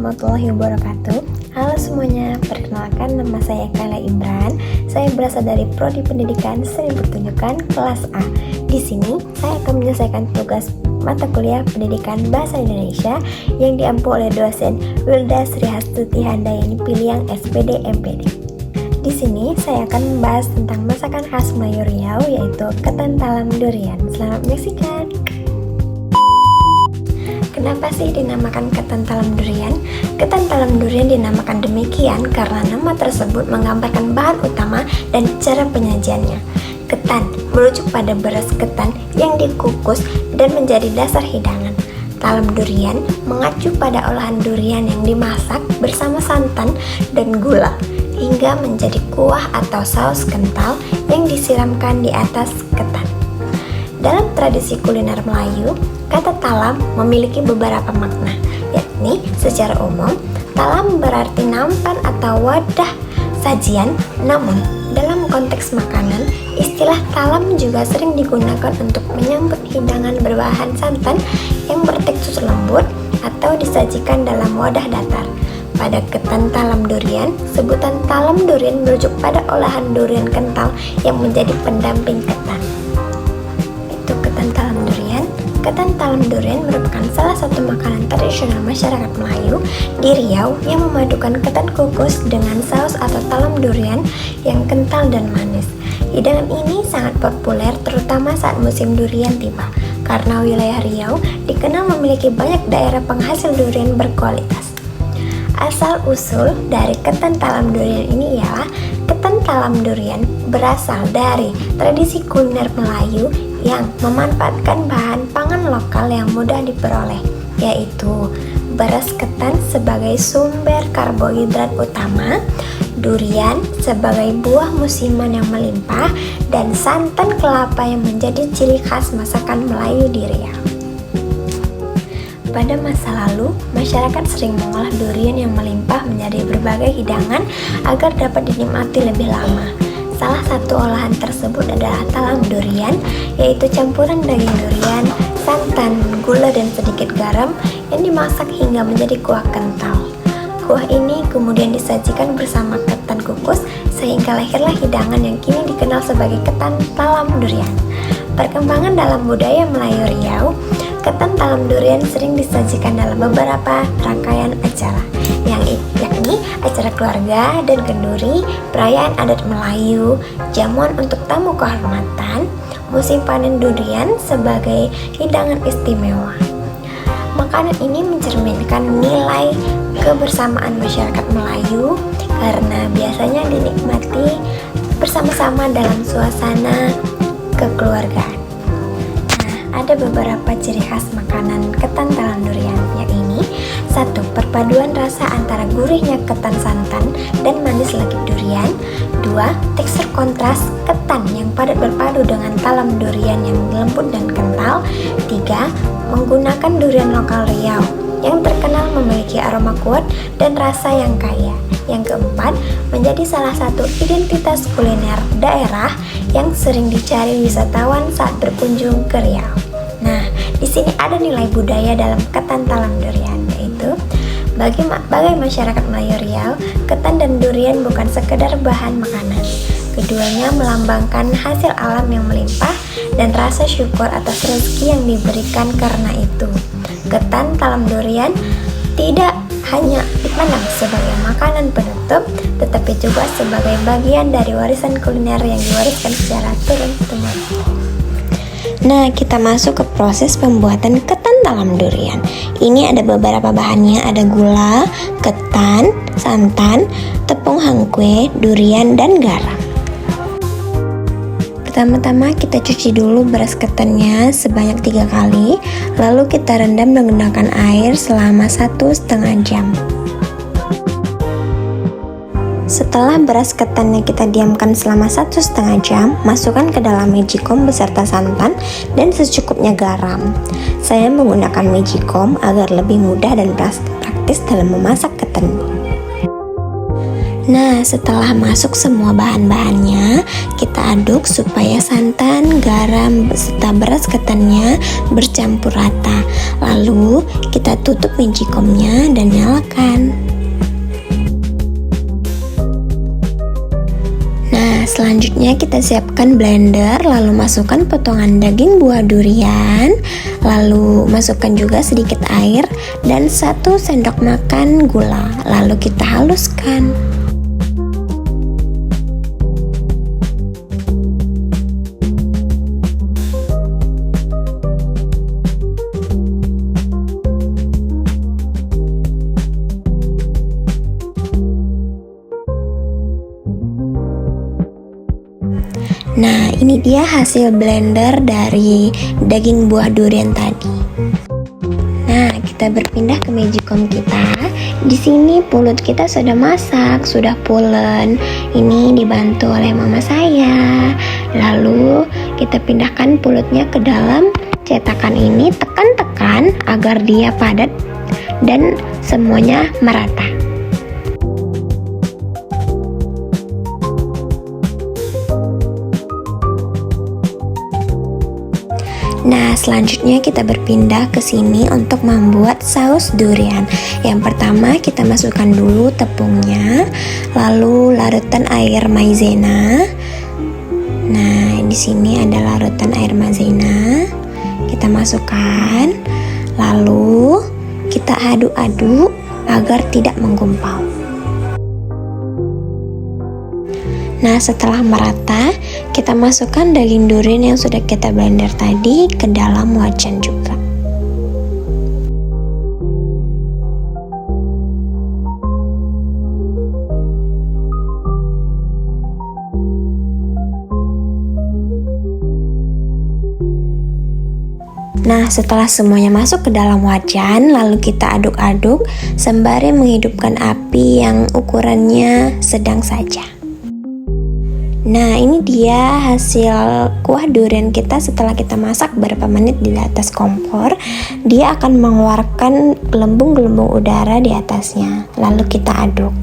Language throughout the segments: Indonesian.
warahmatullahi wabarakatuh. Halo semuanya, perkenalkan nama saya Kayla Imran. Saya berasal dari Prodi Pendidikan Seni Pertunjukan kelas A. Di sini saya akan menyelesaikan tugas mata kuliah Pendidikan Bahasa Indonesia yang diampu oleh dosen Wilda Sri Hastuti Handayani Piliang SPD MPD. Di sini saya akan membahas tentang masakan khas Melayu Riau, yaitu ketan talam durian. Selamat menyaksikan. Kenapa sih dinamakan ketan talam durian? Ketan talam durian dinamakan demikian karena nama tersebut menggambarkan bahan utama dan cara penyajiannya. Ketan merujuk pada beras ketan yang dikukus dan menjadi dasar hidangan. Talam durian mengacu pada olahan durian yang dimasak bersama santan dan gula hingga menjadi kuah atau saus kental yang disiramkan di atas ketan. Dalam tradisi kuliner Melayu, kata talam memiliki beberapa makna, yakni secara umum, talam berarti nampan atau wadah sajian, namun dalam konteks makanan, istilah talam juga sering digunakan untuk menyambut hidangan berbahan santan yang bertekstur lembut atau disajikan dalam wadah datar. Pada ketan talam durian, sebutan talam durian merujuk pada olahan durian kental yang menjadi pendamping ketan. Ketan talam durian. Ketan talam durian merupakan salah satu makanan tradisional masyarakat Melayu di Riau yang memadukan ketan kukus dengan saus atau talam durian yang kental dan manis. Hidangan ini sangat populer terutama saat musim durian tiba, karena wilayah Riau dikenal memiliki banyak daerah penghasil durian berkualitas. Asal-usul dari ketan talam durian ini ialah ketan talam durian berasal dari tradisi kuliner Melayu yang memanfaatkan bahan pangan lokal yang mudah diperoleh, yaitu beras ketan sebagai sumber karbohidrat utama, durian sebagai buah musiman yang melimpah, dan santan kelapa yang menjadi ciri khas masakan Melayu di Riau. Pada masa lalu, masyarakat sering mengolah durian yang melimpah menjadi berbagai hidangan agar dapat dinikmati lebih lama. Salah satu olahan tersebut adalah talam durian, yaitu campuran daging durian, santan, gula, dan sedikit garam yang dimasak hingga menjadi kuah kental. Kuah ini kemudian disajikan bersama ketan kukus sehingga lahirlah hidangan yang kini dikenal sebagai ketan talam durian. Perkembangan dalam budaya Melayu Riau, ketan talam durian sering disajikan dalam beberapa rangkaian acara, yakni acara keluarga dan kenduri, perayaan adat Melayu, jamuan untuk tamu kehormatan, musim panen durian sebagai hidangan istimewa. Makanan ini mencerminkan nilai kebersamaan masyarakat Melayu karena biasanya dinikmati bersama-sama dalam suasana kekeluargaan. Ada beberapa ciri khas makanan ketan talam durian, yakni 1. Perpaduan rasa antara gurihnya ketan santan dan manis legit durian. 2. Tekstur kontras ketan yang padat berpadu dengan talam durian yang lembut dan kental. 3. Menggunakan durian lokal Riau yang terkenal memiliki aroma kuat dan rasa yang kaya. Yang keempat, menjadi salah satu identitas kuliner daerah yang sering dicari wisatawan saat berkunjung ke Riau. Nah, di sini ada nilai budaya dalam ketan talam durian, yaitu bagi masyarakat Melayu Riau, ketan dan durian bukan sekedar bahan makanan. Keduanya melambangkan hasil alam yang melimpah dan rasa syukur atas rezeki yang diberikan karena itu. Ketan talam durian tidak hanya dipandang sebagai makanan penutup, tetapi juga sebagai bagian dari warisan kuliner yang diwariskan secara turun-temurun. Nah, kita masuk ke proses pembuatan ketan talam durian. Ini ada beberapa bahannya, ada gula, ketan, santan, tepung hangkwe, durian, dan garam. Pertama-tama kita cuci dulu beras ketannya sebanyak 3 kali, lalu kita rendam menggunakan air selama 1,5 jam. Setelah beras ketannya kita diamkan selama 1,5 jam, masukkan ke dalam magicom beserta santan dan secukupnya garam. Saya menggunakan magicom agar lebih mudah dan praktis dalam memasak ketan. Nah, setelah masuk semua bahan-bahannya, kita aduk supaya santan, garam, beserta beras ketannya bercampur rata. Lalu, kita tutup magicomnya dan nyalakan. Selanjutnya kita siapkan blender, lalu masukkan potongan daging buah durian, lalu masukkan juga sedikit air dan 1 sendok makan gula, lalu kita haluskan. Nah, ini dia hasil blender dari daging buah durian tadi. Nah, kita berpindah ke magicom kita. Di sini pulut kita sudah masak, sudah pulen. Ini dibantu oleh mama saya. Lalu kita pindahkan pulutnya ke dalam cetakan ini, tekan-tekan agar dia padat dan semuanya merata. Nah, selanjutnya kita berpindah ke sini untuk membuat saus durian. Yang pertama kita masukkan dulu tepungnya, lalu larutan air maizena. Nah, di sini ada larutan air maizena. Kita masukkan, lalu kita aduk-aduk agar tidak menggumpal. Nah, setelah merata, kita masukkan daging durian yang sudah kita blender tadi ke dalam wajan juga. Nah, setelah semuanya masuk ke dalam wajan, lalu kita aduk-aduk sembari menghidupkan api yang ukurannya sedang saja. Nah, ini dia hasil kuah durian kita setelah kita masak beberapa menit di atas kompor. Dia akan mengeluarkan gelembung-gelembung udara di atasnya. Lalu kita aduk.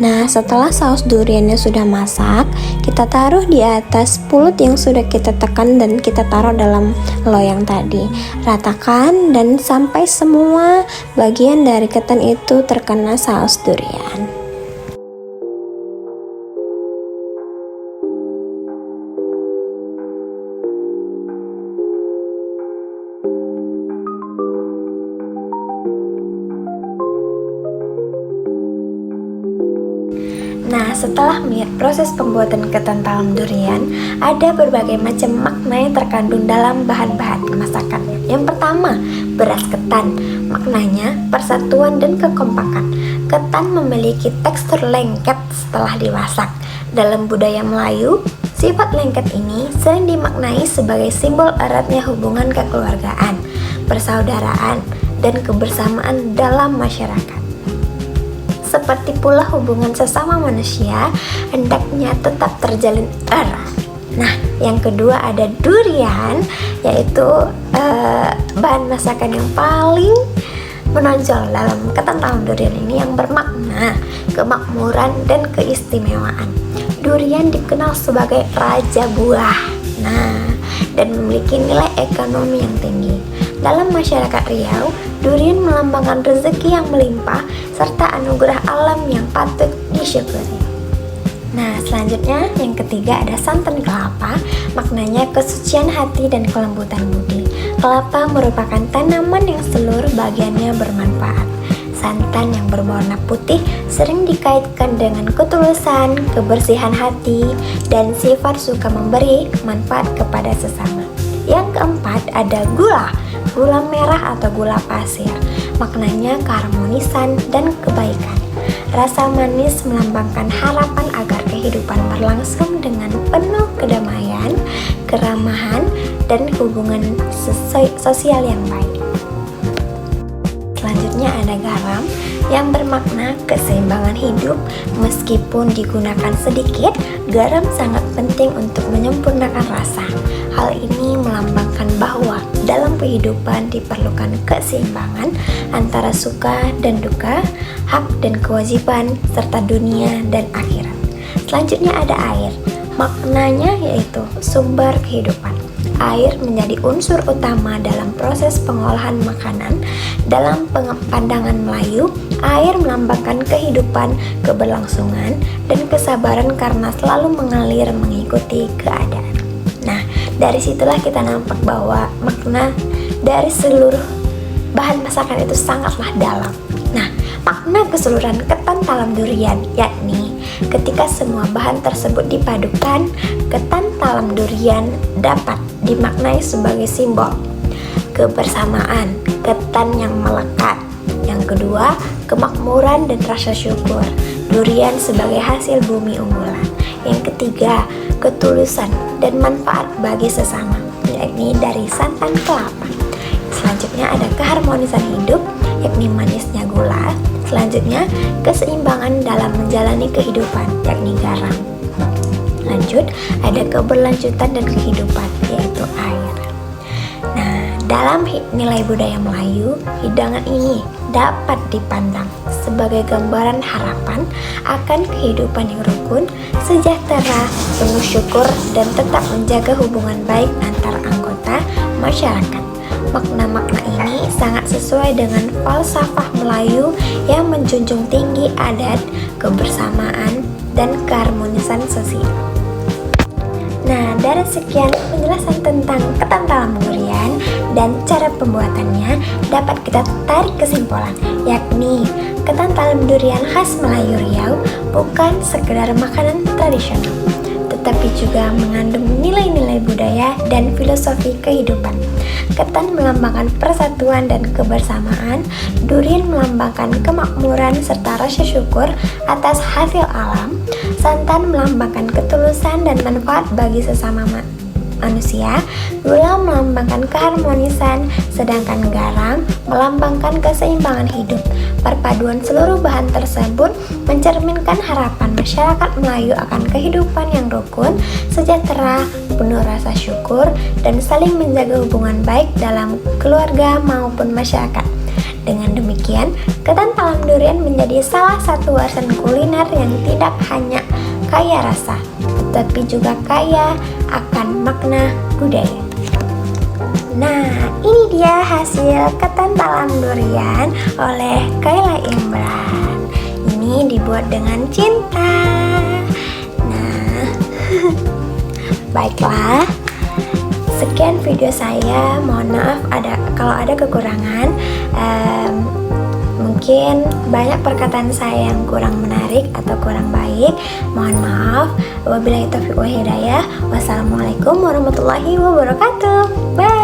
Nah, setelah saus duriannya sudah masak, kita taruh di atas pulut yang sudah kita tekan dan kita taruh dalam loyang tadi. Ratakan dan sampai semua bagian dari ketan itu terkena saus durian. Nah, setelah melihat proses pembuatan ketan talam durian, ada berbagai macam makna yang terkandung dalam bahan-bahan masakannya. Yang pertama, beras ketan. Maknanya persatuan dan kekompakan. Ketan memiliki tekstur lengket setelah dimasak. Dalam budaya Melayu, sifat lengket ini sering dimaknai sebagai simbol eratnya hubungan kekeluargaan, persaudaraan, dan kebersamaan dalam masyarakat. Seperti pula hubungan sesama manusia, hendaknya tetap terjalin erat. Nah, yang kedua ada durian, yaitu bahan masakan yang paling menonjol dalam ketan talam durian ini yang bermakna kemakmuran dan keistimewaan. Durian dikenal sebagai raja buah. Nah, dan memiliki nilai ekonomi yang tinggi. Dalam masyarakat Riau, durian melambangkan rezeki yang melimpah serta anugerah alam yang patut disyukuri. Nah, selanjutnya yang ketiga ada santan kelapa, maknanya kesucian hati dan kelembutan budi. Kelapa merupakan tanaman yang seluruh bagiannya bermanfaat. Santan yang berwarna putih sering dikaitkan dengan ketulusan, kebersihan hati, dan sifat suka memberi manfaat kepada sesama. Yang keempat ada gula merah atau gula pasir, maknanya keharmonisan dan kebaikan. Rasa manis melambangkan harapan agar kehidupan berlangsung dengan penuh kedamaian, keramahan, dan hubungan sosial yang baik. Selanjutnya ada garam yang bermakna keseimbangan hidup. Meskipun digunakan sedikit, garam sangat penting untuk menyempurnakan rasa. Hal ini melambangkan bahwa dalam kehidupan diperlukan keseimbangan antara suka dan duka, hak dan kewajiban, serta dunia dan akhirat. Selanjutnya ada air. Maknanya yaitu sumber kehidupan. air menjadi unsur utama dalam proses pengolahan makanan. Dalam pandangan Melayu, air melambangkan kehidupan, keberlangsungan, dan kesabaran karena selalu mengalir mengikuti keadaan. Nah, dari situlah kita nampak bahwa makna dari seluruh bahan masakan itu sangatlah dalam. Nah, makna keseluruhan ketan talam durian yakni ketika semua bahan tersebut dipadukan, ketan talam durian dapat dimaknai sebagai simbol kebersamaan, ketan yang melekat. Yang kedua, kemakmuran dan rasa syukur, durian sebagai hasil bumi unggulan. Yang ketiga, ketulusan dan manfaat bagi sesama, yakni dari santan kelapa. Selanjutnya ada keharmonisan hidup, yakni manisnya gula. Selanjutnya, keseimbangan dalam menjalani kehidupan, yakni garam. Lanjut, ada keberlanjutan dan kehidupan, yaitu air. Nah, dalam nilai budaya Melayu, hidangan ini dapat dipandang sebagai gambaran harapan akan kehidupan yang rukun, sejahtera, penuh syukur, dan tetap menjaga hubungan baik antar anggota masyarakat. Makna-makna ini sangat sesuai dengan falsafah Melayu yang menjunjung tinggi adat, kebersamaan, dan keharmonisan sosial. Nah, dari sekian penjelasan tentang ketan talam durian dan cara pembuatannya, dapat kita tarik kesimpulan, yakni ketan talam durian khas Melayu Riau bukan sekedar makanan tradisional, tetapi juga mengandung nilai-nilai budaya dan filosofi kehidupan. Ketan melambangkan persatuan dan kebersamaan, durian melambangkan kemakmuran serta rasa syukur atas hasil alam, santan melambangkan ketulusan dan manfaat bagi sesama manusia, gula melambangkan keharmonisan, sedangkan garam melambangkan keseimbangan hidup. Perpaduan seluruh bahan tersebut mencerminkan harapan masyarakat Melayu akan kehidupan yang rukun, sejahtera, penuh rasa syukur, dan saling menjaga hubungan baik dalam keluarga maupun masyarakat. Dengan demikian, ketan talam durian menjadi salah satu warisan kuliner yang tidak hanya kaya rasa, tetapi juga kaya akan makna budaya. Nah, ini dia hasil ketan talam durian oleh Kayla Imran. Ini dibuat dengan cinta. Nah, baiklah. Sekian video saya. Mohon maaf kalau ada kekurangan. Mungkin banyak perkataan saya yang kurang menarik atau kurang baik. Mohon maaf. Wabillahi taufiq wal hidayah. Wassalamualaikum warahmatullahi wabarakatuh. Bye.